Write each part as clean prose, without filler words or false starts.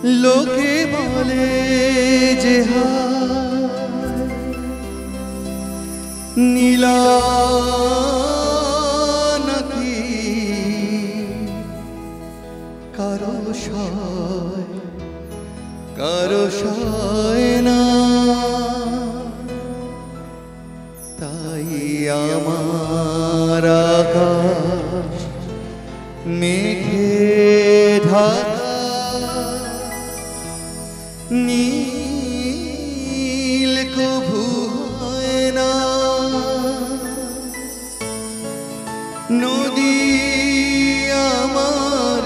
লোকে বলে যে নীলা নাকি কারো সয় না, তাই আমার আকাশ মেঘে ঢাকা, নীল কভু হয় না। নদী আমার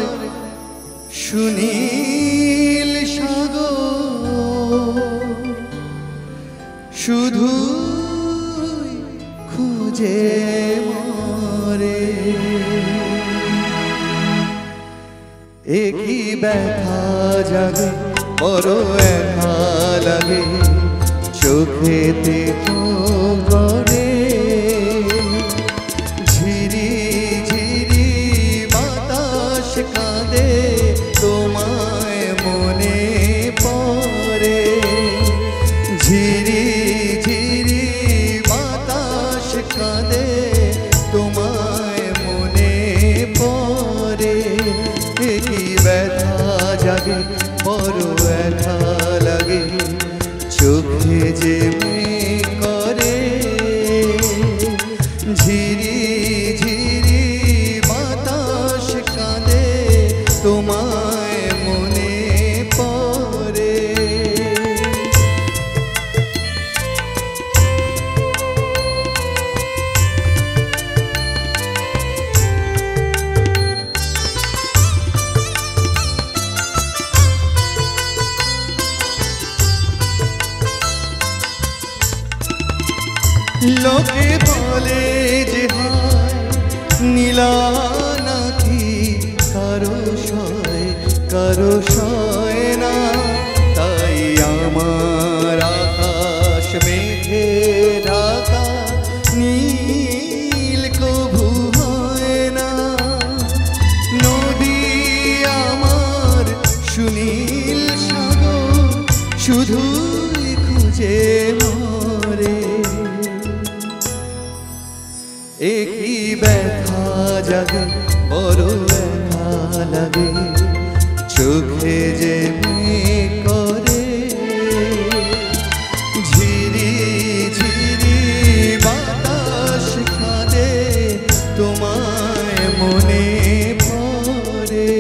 সুনীল সাগর, শুধু খুঁজে মরে। একই ব্যথা জাগে বড় একা লাগে, চোখেতে গড়ে ঝিরি ঝিরি বাতাস কাঁদে, তোমায় মনে পড়ে। ঝিরি ঝিরি বাতাস কাঁদে, তোমায় মনে পড়ে। একই ব্যথা জাগে বড় একা লাগে, চোখে যে মেঘ করে। ঝিরি ঝিরি বাতাস কাঁদে, তোমায় মনে পড়ে। লোকে বলে যে নীলা নাকি কারো সয় না, তাই আমার আকাশ মেঘে ঢাকা, নীল কভু হয় না। নদী আমার সুনীল সাগর, শুধুই খুঁজে মরে। একই ব্যথা জাগে বড় একা লাগে, চোখে যে মেঘ করে। ঝিরি ঝিরি বাতাস কাঁদে, তোমায় মনে পড়ে।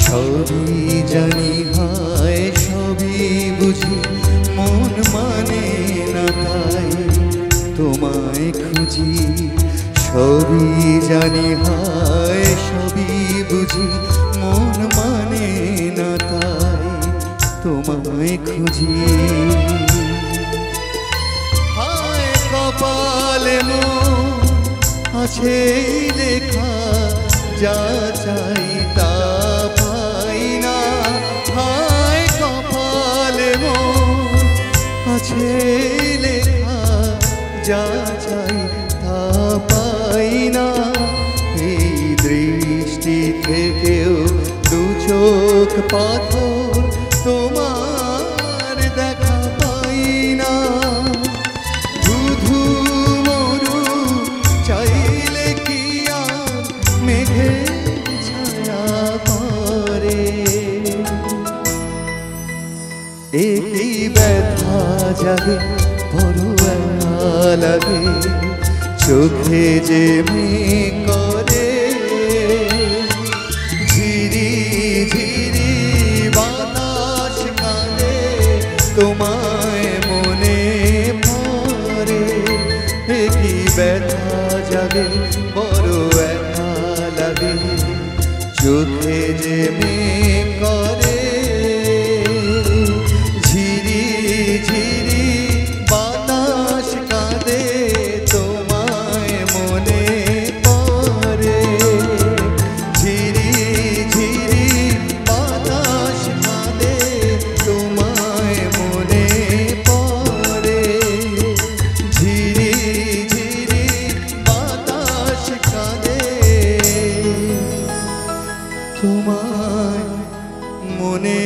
সবই জানি হয় সবই বুঝি, মন মানে না তাই তোমায় খুঁজি। সবই জানি হয় সবই বুঝি, মন মানে না তাই তোমায় খুঁজি। হায় কপালে মন আছে লেখা, যা চাই তা পাই না। হায় কপালে মন আছে লেখা, যা চাই তা পাই না। এই দৃষ্টি থেকেও দু চোখ পাথর, তোমার দেখা পাই না। ধুধু মরু চাইলে কি আর মেঘে ছায়া পড়ে। একই ব্যথা জাগে বড় একা লাগে, চোখে যে মেঘ করে। ঝিরি ঝিরি বাতাস কাঁদে, তোমায় মনে পড়ে। একই ব্যথা জাগে বড় একা লাগে, চোখে যে মেঘ করে। ঝিরি ঝিরি বাতাস কাঁদে, তোমায় মনে পড়ে। মনে